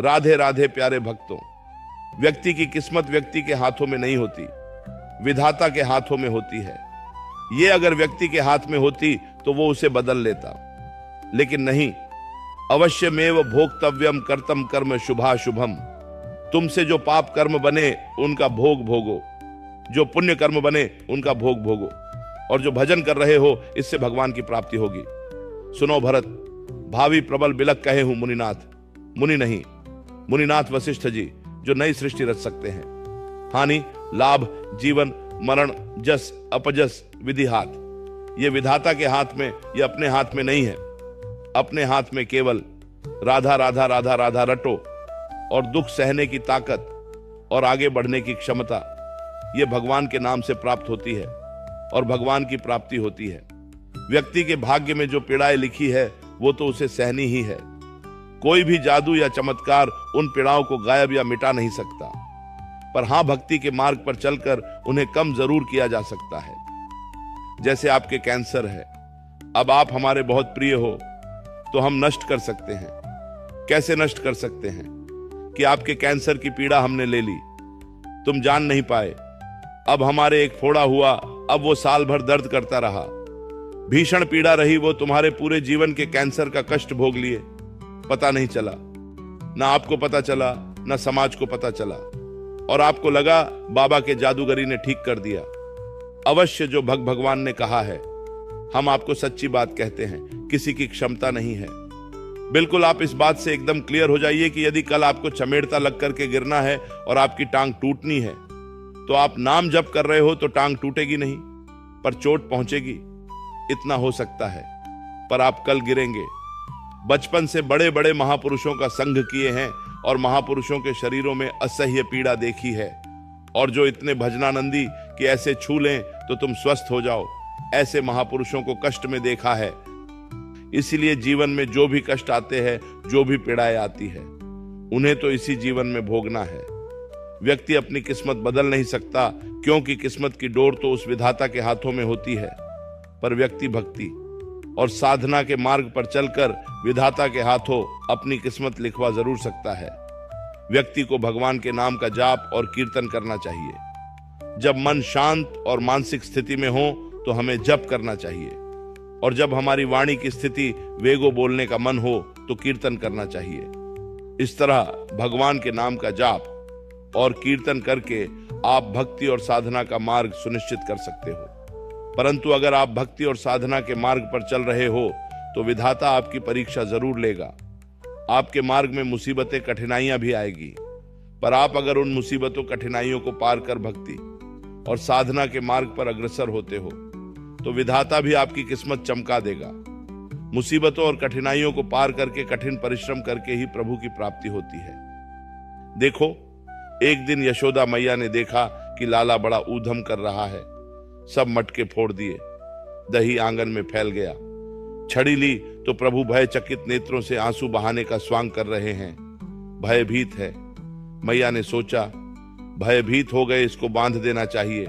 राधे राधे प्यारे भक्तों, व्यक्ति की किस्मत व्यक्ति के हाथों में नहीं होती, विधाता के हाथों में होती है। ये अगर व्यक्ति के हाथ में होती तो वो उसे बदल लेता, लेकिन नहीं। अवश्यमेव भोक्तव्यम कर्तम कर्म शुभाशुभम। तुमसे जो पाप कर्म बने उनका भोग भोगो, जो पुण्य कर्म बने उनका भोग भोगो, और जो भजन कर रहे हो इससे भगवान की प्राप्ति होगी। सुनो भरत, भावी प्रबल बिलक कहे हूं मुनिनाथ, मुनि नहीं, मुनिनाथ वशिष्ठ जी, जो नई सृष्टि रच सकते हैं। हानि, लाभ, जीवन, मरण, जस, अपजस, विधि हाथ, ये विधाता के हाथ में, ये अपने हाथ में नहीं है। अपने हाथ में केवल राधा राधा राधा राधा रटो, और दुख सहने की ताकत और आगे बढ़ने की क्षमता, ये भगवान के नाम से प्राप्त होती है और भगवान की प्राप्ति होती है। व्यक्ति के भाग्य में जो पीड़ाएं लिखी है वो तो उसे सहनी ही है। कोई भी जादू या चमत्कार उन पीड़ाओं को गायब या मिटा नहीं सकता, पर हां, भक्ति के मार्ग पर चलकर उन्हें कम जरूर किया जा सकता है। जैसे आपके कैंसर है, अब आप हमारे बहुत प्रिय हो तो हम नष्ट कर सकते हैं। कैसे नष्ट कर सकते हैं कि आपके कैंसर की पीड़ा हमने ले ली, तुम जान नहीं पाए, अब हमारे एक फोड़ा हुआ, अब वो साल भर दर्द करता रहा, भीषण पीड़ा रही, वो तुम्हारे पूरे जीवन के कैंसर का कष्ट भोग लिए, पता नहीं चला, ना आपको पता चला ना समाज को पता चला, और आपको लगा बाबा के जादूगरी ने ठीक कर दिया। अवश्य जो भगवान ने कहा है, हम आपको सच्ची बात कहते हैं, किसी की क्षमता नहीं है। बिल्कुल आप इस बात से एकदम क्लियर हो जाइए कि यदि कल आपको चमेड़ता लग करके गिरना है और आपकी टांग टूटनी है, तो आप नाम जप कर रहे हो तो टांग टूटेगी नहीं, पर चोट पहुंचेगी, इतना हो सकता है। पर आप कल गिरेंगे। बचपन से बड़े बड़े महापुरुषों का संग किए हैं और महापुरुषों के शरीरों में असह्य पीड़ा देखी है, और जो इतने भजनानंदी कि ऐसे छू लें तो तुम स्वस्थ हो जाओ, ऐसे महापुरुषों को कष्ट में देखा है। इसीलिए जीवन में जो भी कष्ट आते हैं, जो भी पीड़ाएं आती है, उन्हें तो इसी जीवन में भोगना है। व्यक्ति अपनी किस्मत बदल नहीं सकता, क्योंकि किस्मत की डोर तो उस विधाता के हाथों में होती है, पर व्यक्ति भक्ति और साधना के मार्ग पर चलकर विधाता के हाथों अपनी किस्मत लिखवा जरूर सकता है। व्यक्ति को भगवान के नाम का जाप और कीर्तन करना चाहिए। जब मन शांत और मानसिक स्थिति में हो तो हमें जप करना चाहिए, और जब हमारी वाणी की स्थिति वेगो बोलने का मन हो तो कीर्तन करना चाहिए। इस तरह भगवान के नाम का जाप और कीर्तन करके आप भक्ति और साधना का मार्ग सुनिश्चित कर सकते हो। परंतु अगर आप भक्ति और साधना के मार्ग पर चल रहे हो तो विधाता आपकी परीक्षा जरूर लेगा। आपके मार्ग में मुसीबतें, कठिनाइयां भी आएगी, पर आप अगर उन मुसीबतों, कठिनाइयों को पार कर भक्ति और साधना के मार्ग पर अग्रसर होते हो तो विधाता भी आपकी किस्मत चमका देगा। मुसीबतों और कठिनाइयों को पार करके, कठिन परिश्रम करके ही प्रभु की प्राप्ति होती है। देखो, एक दिन यशोदा मैया ने देखा कि लाला बड़ा ऊधम कर रहा है। सब मटके फोड़ दिए, दही आंगन में फैल गया। छड़ी ली तो प्रभु भयचकित नेत्रों से आंसू बहाने का स्वांग कर रहे हैं। भयभीत है। मैया ने सोचा, भयभीत हो गए, इसको बांध देना चाहिए।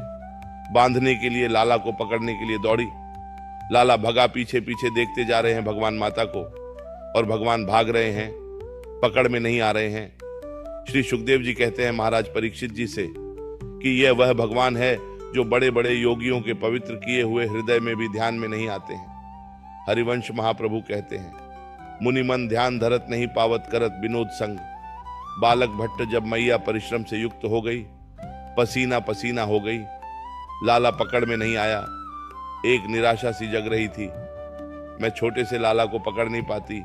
बांधने के लिए लाला को पकड़ने के लिए दौड़ी। लाला भगा, पीछे पीछे देखते जा रहे हैं भगवान माता को, और भगवान भाग रहे हैं, पकड़ में नहीं आ रहे हैं। श्री सुखदेव जी कहते हैं महाराज परीक्षित जी से कि यह वह भगवान है जो बड़े बड़े योगियों के पवित्र किए हुए हृदय में भी ध्यान में नहीं आते हैं। हरिवंश महाप्रभु कहते हैं, मुनि मन ध्यान धरत नहीं पावत करत विनोद संग। बालक भट्ट जब मैया परिश्रम से युक्त हो गई, पसीना पसीना हो गई, लाला पकड़ में नहीं आया। एक निराशा सी जग रही थी, मैं छोटे से लाला को पकड़ नहीं पाती,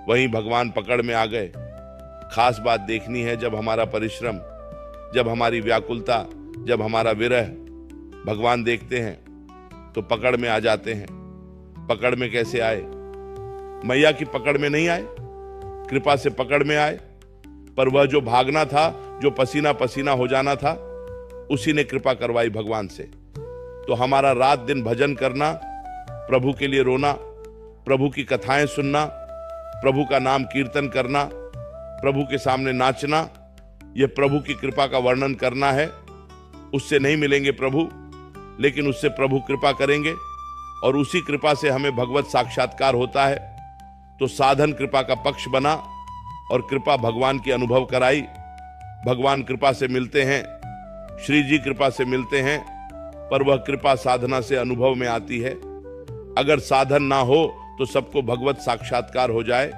वहीं भगवान पकड़ में आ गए। खास बात देखनी है, जब हमारा परिश्रम, जब हमारी व्याकुलता, जब हमारा विरह भगवान देखते हैं तो पकड़ में आ जाते हैं। पकड़ में कैसे आए? मैया की पकड़ में नहीं आए, कृपा से पकड़ में आए। पर वह जो भागना था, जो पसीना पसीना हो जाना था, उसी ने कृपा करवाई भगवान से। तो हमारा रात दिन भजन करना, प्रभु के लिए रोना, प्रभु की कथाएं सुनना, प्रभु का नाम कीर्तन करना, प्रभु के सामने नाचना, यह प्रभु की कृपा का वर्णन करना है। उससे नहीं मिलेंगे प्रभु, लेकिन उससे प्रभु कृपा करेंगे, और उसी कृपा से हमें भगवत साक्षात्कार होता है। तो साधन कृपा का पक्ष बना, और कृपा भगवान की अनुभव कराई। भगवान कृपा से मिलते हैं, श्री जी कृपा से मिलते हैं, पर वह कृपा साधना से अनुभव में आती है। अगर साधन ना हो तो सबको भगवत साक्षात्कार हो जाए,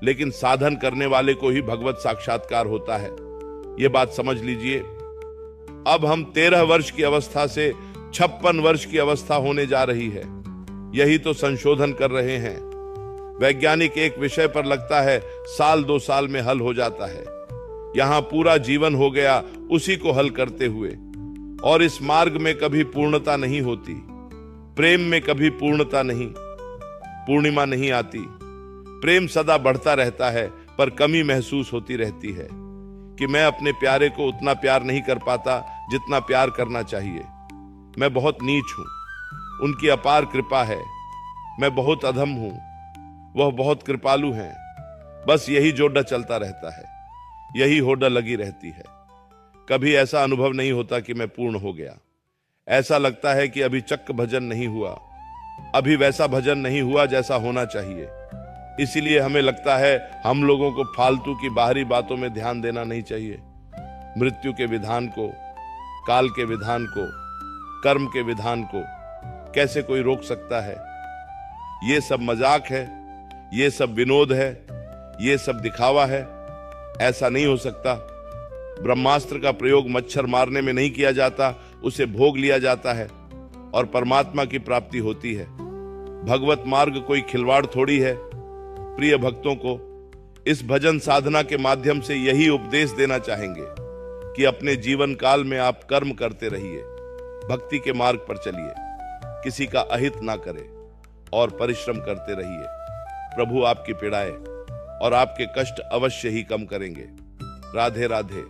लेकिन साधन करने वाले को ही भगवत साक्षात्कार होता है। यह बात समझ लीजिए। अब हम 13 वर्ष की अवस्था से 56 वर्ष की अवस्था होने जा रही है। यही तो संशोधन कर रहे हैं। वैज्ञानिक एक विषय पर लगता है 1-2 साल में हल हो जाता है। यहां पूरा जीवन हो गया उसी को हल करते हुए। और इस मार्ग में कभी पूर्णता नहीं होती, प्रेम में कभी पूर्णता नहीं, पूर्णिमा नहीं आती। प्रेम सदा बढ़ता रहता है, पर कमी महसूस होती रहती है कि मैं अपने प्यारे को उतना प्यार नहीं कर पाता जितना प्यार करना चाहिए। मैं बहुत नीच हूं, उनकी अपार कृपा है। मैं बहुत अधम हूं, वह बहुत कृपालु हैं। बस यही जोड़ा चलता रहता है, यही होड़ा लगी रहती है। कभी ऐसा अनुभव नहीं होता कि मैं पूर्ण हो गया। ऐसा लगता है कि अभी चक्क भजन नहीं हुआ, अभी वैसा भजन नहीं हुआ जैसा होना चाहिए। इसीलिए हमें लगता है हम लोगों को फालतू की बाहरी बातों में ध्यान देना नहीं चाहिए। मृत्यु के विधान को, काल के विधान को, कर्म के विधान को कैसे कोई रोक सकता है? ये सब मजाक है, ये सब विनोद है, ये सब दिखावा है। ऐसा नहीं हो सकता। ब्रह्मास्त्र का प्रयोग मच्छर मारने में नहीं किया जाता, उसे भोग लिया जाता है और परमात्मा की प्राप्ति होती है। भगवत मार्ग कोई खिलवाड़ थोड़ी है। प्रिय भक्तों को इस भजन साधना के माध्यम से यही उपदेश देना चाहेंगे कि अपने जीवन काल में आप कर्म करते रहिए, भक्ति के मार्ग पर चलिए, किसी का अहित ना करें और परिश्रम करते रहिए। प्रभु आपकी पीड़ाएं और आपके कष्ट अवश्य ही कम करेंगे। राधे राधे।